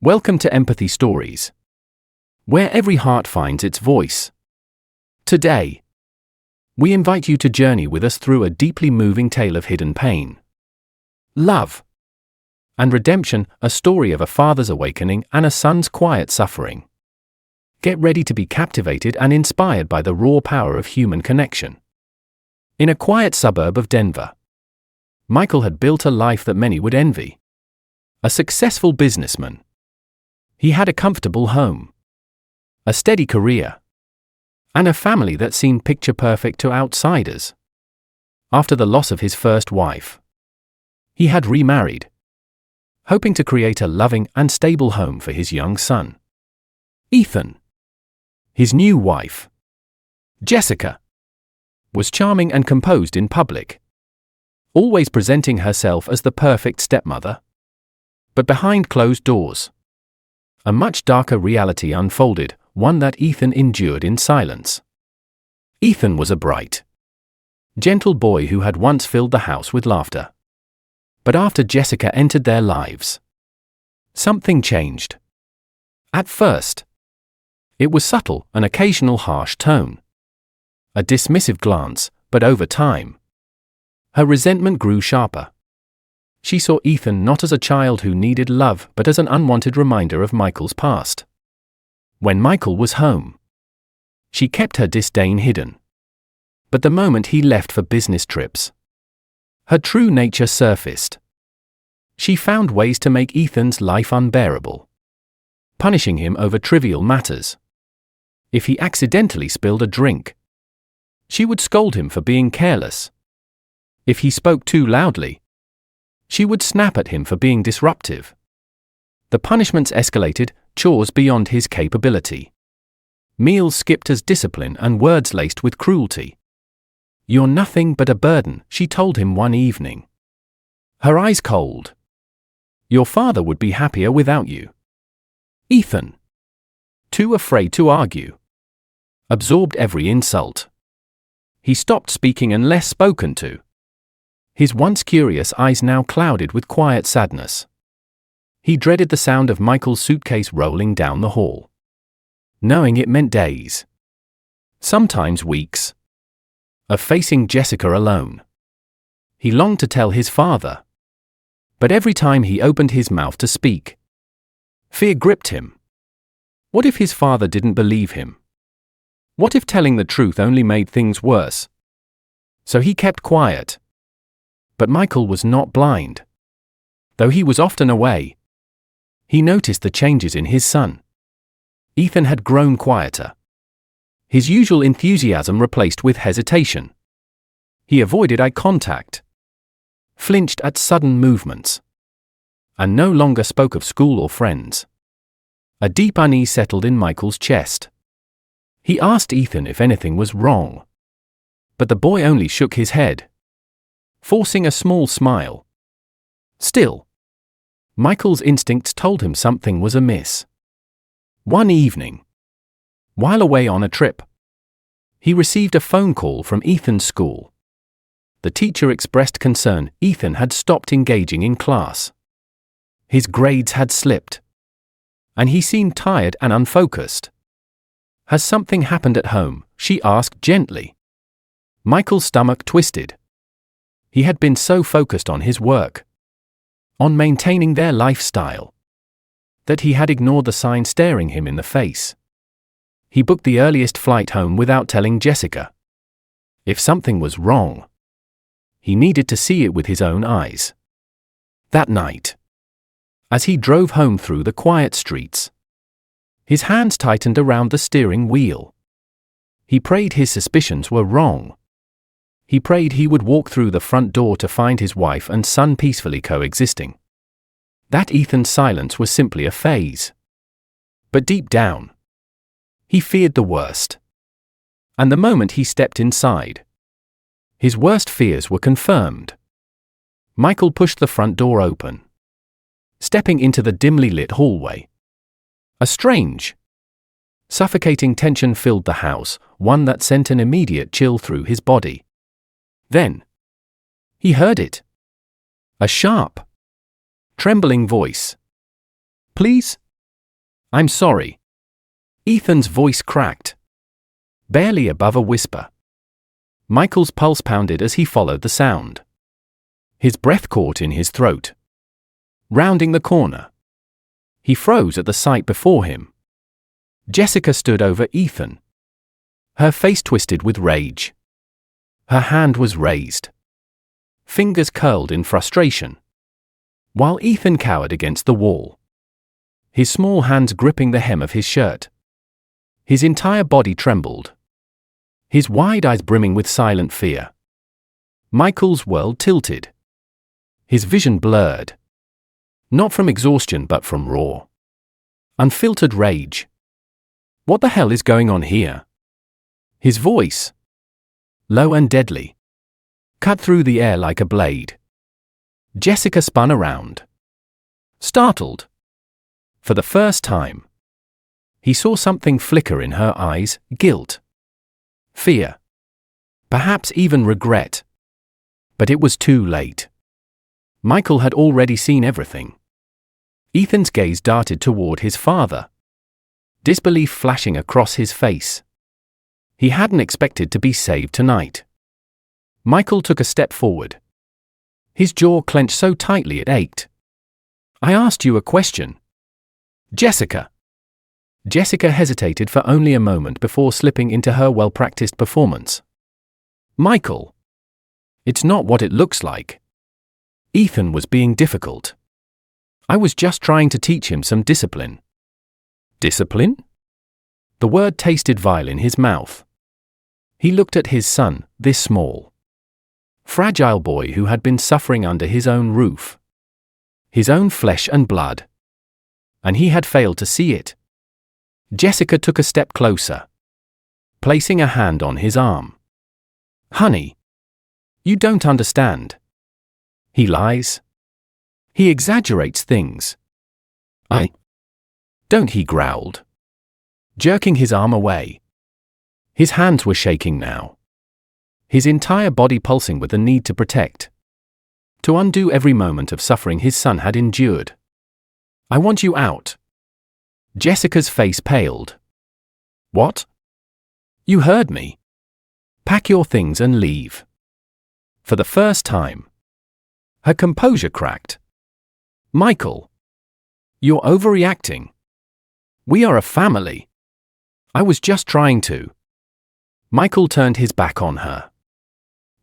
Welcome to Empathy Stories, where every heart finds its voice. Today, we invite you to journey with us through a deeply moving tale of hidden pain, love, and redemption, a story of a father's awakening and a son's quiet suffering. Get ready to be captivated and inspired by the raw power of human connection. In a quiet suburb of Denver, Michael had built a life that many would envy. A successful businessman. He had a comfortable home, a steady career, and a family that seemed picture-perfect to outsiders. After the loss of his first wife, he had remarried, hoping to create a loving and stable home for his young son, Ethan. His new wife, Jessica, was charming and composed in public, always presenting herself as the perfect stepmother. But behind closed doors, a much darker reality unfolded, one that Ethan endured in silence. Ethan was a bright, gentle boy who had once filled the house with laughter. But after Jessica entered their lives, something changed. At first, it was subtle, an occasional harsh tone, a dismissive glance, but over time, her resentment grew sharper. She saw Ethan not as a child who needed love but as an unwanted reminder of Michael's past. When Michael was home, she kept her disdain hidden. But the moment he left for business trips, her true nature surfaced. She found ways to make Ethan's life unbearable, punishing him over trivial matters. If he accidentally spilled a drink, she would scold him for being careless. If he spoke too loudly, she would snap at him for being disruptive. The punishments escalated, chores beyond his capability, meals skipped as discipline, and words laced with cruelty. "You're nothing but a burden," she told him one evening, her eyes cold. "Your father would be happier without you." Ethan, too afraid to argue, absorbed every insult. He stopped speaking unless spoken to. His once curious eyes now clouded with quiet sadness. He dreaded the sound of Michael's suitcase rolling down the hall, knowing it meant days, sometimes weeks, of facing Jessica alone. He longed to tell his father, but every time he opened his mouth to speak, fear gripped him. What if his father didn't believe him? What if telling the truth only made things worse? So he kept quiet. But Michael was not blind. Though he was often away, he noticed the changes in his son. Ethan had grown quieter, his usual enthusiasm replaced with hesitation. He avoided eye contact, flinched at sudden movements, and no longer spoke of school or friends. A deep unease settled in Michael's chest. He asked Ethan if anything was wrong, but the boy only shook his head, forcing a small smile. Still, Michael's instincts told him something was amiss. One evening, while away on a trip, he received a phone call from Ethan's school. The teacher expressed concern Ethan had stopped engaging in class. His grades had slipped, and he seemed tired and unfocused. "Has something happened at home?" she asked gently. Michael's stomach twisted. He had been so focused on his work, on maintaining their lifestyle, that he had ignored the sign staring him in the face. He booked the earliest flight home without telling Jessica. If something was wrong, he needed to see it with his own eyes. That night, as he drove home through the quiet streets, his hands tightened around the steering wheel. He prayed his suspicions were wrong. He prayed he would walk through the front door to find his wife and son peacefully coexisting. That Ethan's silence was simply a phase. But deep down, he feared the worst. And the moment he stepped inside, his worst fears were confirmed. Michael pushed the front door open, stepping into the dimly lit hallway. A strange, suffocating tension filled the house, one that sent an immediate chill through his body. Then, he heard it. A sharp, trembling voice. "Please?" I'm sorry. Ethan's voice cracked, barely above a whisper. Michael's pulse pounded as he followed the sound. His breath caught in his throat. Rounding the corner, he froze at the sight before him. Jessica stood over Ethan, her face twisted with rage. Her hand was raised, fingers curled in frustration, while Ethan cowered against the wall, his small hands gripping the hem of his shirt. His entire body trembled, his wide eyes brimming with silent fear. Michael's world tilted, his vision blurred, not from exhaustion but from raw, unfiltered rage. What the hell is going on here? His voice, low and deadly, cut through the air like a blade. Jessica spun around, startled. For the first time, he saw something flicker in her eyes: guilt, fear, perhaps even regret. But it was too late. Michael had already seen everything. Ethan's gaze darted toward his father, disbelief flashing across his face. He hadn't expected to be saved tonight. Michael took a step forward, his jaw clenched so tightly it ached. I asked you a question, Jessica. Jessica hesitated for only a moment before slipping into her well-practiced performance. Michael, it's not what it looks like. Ethan was being difficult. I was just trying to teach him some discipline. Discipline? The word tasted vile in his mouth. He looked at his son, this small, fragile boy who had been suffering under his own roof, his own flesh and blood. And he had failed to see it. Jessica took a step closer, placing a hand on his arm. Honey, you don't understand. He lies. He exaggerates things. Don't, he growled, jerking his arm away. His hands were shaking now, his entire body pulsing with the need to protect, to undo every moment of suffering his son had endured. I want you out. Jessica's face paled. What? You heard me. Pack your things and leave. For the first time, her composure cracked. Michael, you're overreacting. We are a family. I was just trying to. Michael turned his back on her,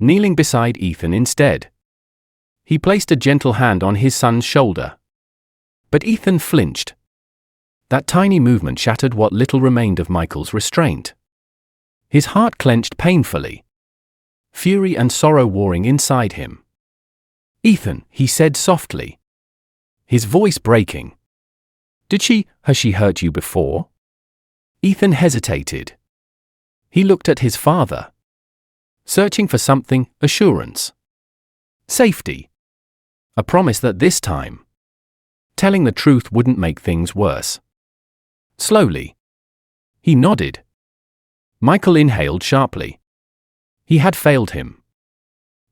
kneeling beside Ethan instead. He placed a gentle hand on his son's shoulder. But Ethan flinched. That tiny movement shattered what little remained of Michael's restraint. His heart clenched painfully, fury and sorrow warring inside him. Ethan, he said softly, his voice breaking. Has she hurt you before? Ethan hesitated. He looked at his father, searching for something: assurance, safety, a promise that this time, telling the truth wouldn't make things worse. Slowly, he nodded. Michael inhaled sharply. He had failed him.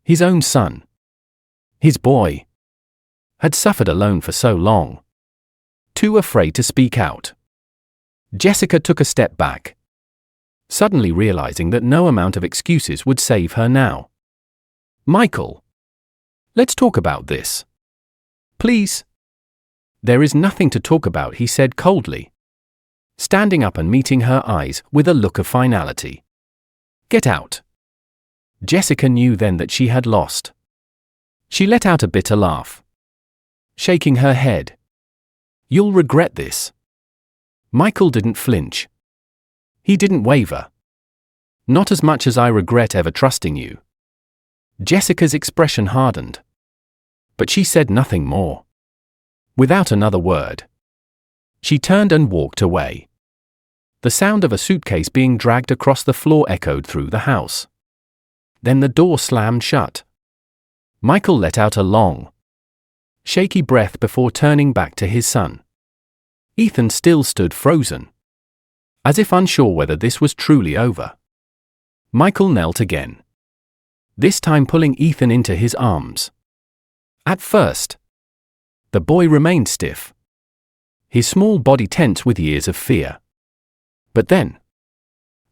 His own son, his boy, had suffered alone for so long, too afraid to speak out. Jessica took a step back, suddenly realizing that no amount of excuses would save her now. Michael, let's talk about this. Please. There is nothing to talk about, he said coldly, standing up and meeting her eyes with a look of finality. Get out. Jessica knew then that she had lost. She let out a bitter laugh, shaking her head. You'll regret this. Michael didn't flinch. He didn't waver. Not as much as I regret ever trusting you. Jessica's expression hardened, but she said nothing more. Without another word, she turned and walked away. The sound of a suitcase being dragged across the floor echoed through the house. Then the door slammed shut. Michael let out a long, shaky breath before turning back to his son. Ethan still stood frozen, as if unsure whether this was truly over. Michael knelt again, this time pulling Ethan into his arms. At first, the boy remained stiff, his small body tense with years of fear. But then,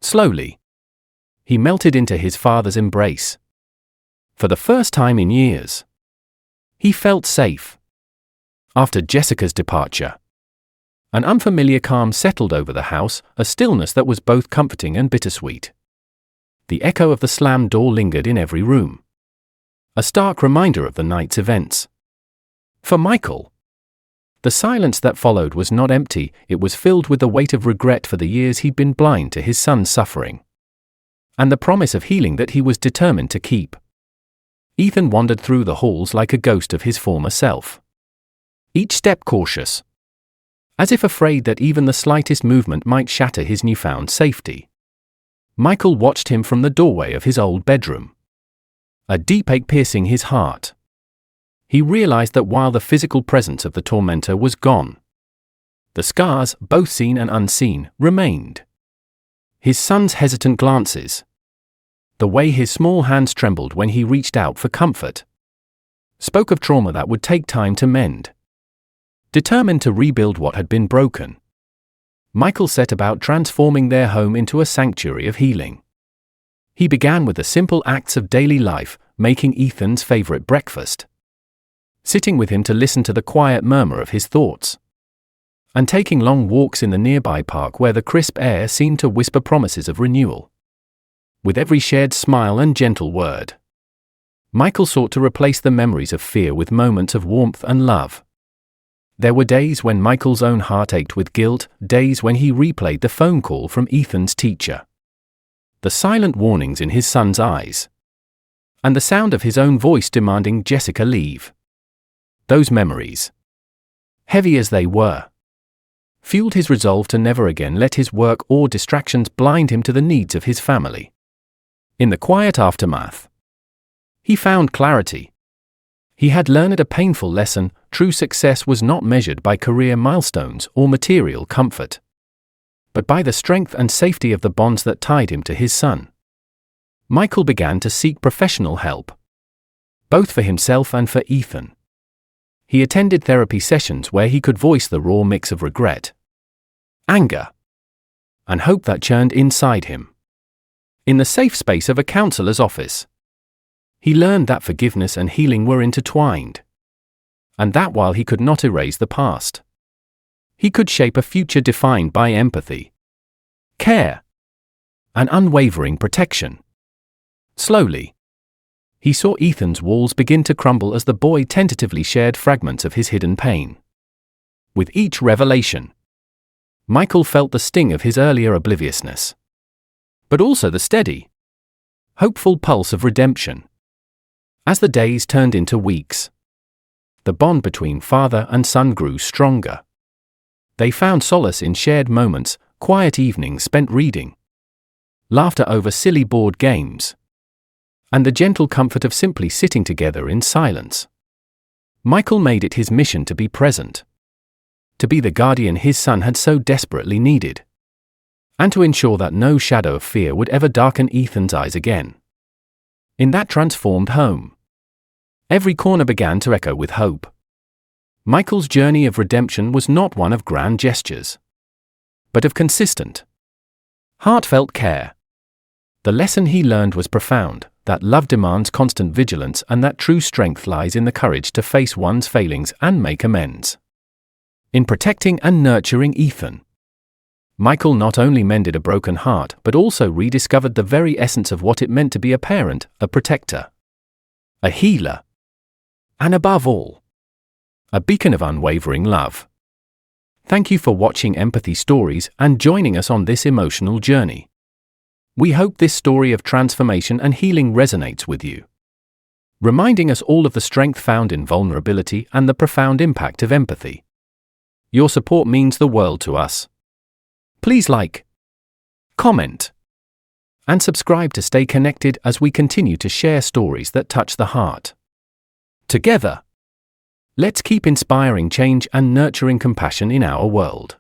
slowly, he melted into his father's embrace. For the first time in years, he felt safe. After Jessica's departure, an unfamiliar calm settled over the house, a stillness that was both comforting and bittersweet. The echo of the slammed door lingered in every room, a stark reminder of the night's events. For Michael, the silence that followed was not empty, it was filled with the weight of regret for the years he'd been blind to his son's suffering, and the promise of healing that he was determined to keep. Ethan wandered through the halls like a ghost of his former self, each step cautious, as if afraid that even the slightest movement might shatter his newfound safety. Michael watched him from the doorway of his old bedroom, a deep ache piercing his heart. He realized that while the physical presence of the tormentor was gone, the scars, both seen and unseen, remained. His son's hesitant glances, the way his small hands trembled when he reached out for comfort, spoke of trauma that would take time to mend. Determined to rebuild what had been broken, Michael set about transforming their home into a sanctuary of healing. He began with the simple acts of daily life, making Ethan's favorite breakfast, sitting with him to listen to the quiet murmur of his thoughts, and taking long walks in the nearby park where the crisp air seemed to whisper promises of renewal. With every shared smile and gentle word, Michael sought to replace the memories of fear with moments of warmth and love. There were days when Michael's own heart ached with guilt, days when he replayed the phone call from Ethan's teacher, the silent warnings in his son's eyes, and the sound of his own voice demanding Jessica leave. Those memories, heavy as they were, fueled his resolve to never again let his work or distractions blind him to the needs of his family. In the quiet aftermath, he found clarity. He had learned a painful lesson: true success was not measured by career milestones or material comfort, but by the strength and safety of the bonds that tied him to his son. Michael began to seek professional help, both for himself and for Ethan. He attended therapy sessions where he could voice the raw mix of regret, anger, and hope that churned inside him. In the safe space of a counselor's office, he learned that forgiveness and healing were intertwined, and that while he could not erase the past, he could shape a future defined by empathy, care, and unwavering protection. Slowly, he saw Ethan's walls begin to crumble as the boy tentatively shared fragments of his hidden pain. With each revelation, Michael felt the sting of his earlier obliviousness, but also the steady, hopeful pulse of redemption. As the days turned into weeks, the bond between father and son grew stronger. They found solace in shared moments, quiet evenings spent reading, laughter over silly board games, and the gentle comfort of simply sitting together in silence. Michael made it his mission to be present, to be the guardian his son had so desperately needed, and to ensure that no shadow of fear would ever darken Ethan's eyes again. In that transformed home, every corner began to echo with hope. Michael's journey of redemption was not one of grand gestures, but of consistent, heartfelt care. The lesson he learned was profound: that love demands constant vigilance and that true strength lies in the courage to face one's failings and make amends. In protecting and nurturing Ethan, Michael not only mended a broken heart but also rediscovered the very essence of what it meant to be a parent, a protector, a healer, and above all, a beacon of unwavering love. Thank you for watching Empathy Stories and joining us on this emotional journey. We hope this story of transformation and healing resonates with you, reminding us all of the strength found in vulnerability and the profound impact of empathy. Your support means the world to us. Please like, comment, and subscribe to stay connected as we continue to share stories that touch the heart. Together, let's keep inspiring change and nurturing compassion in our world.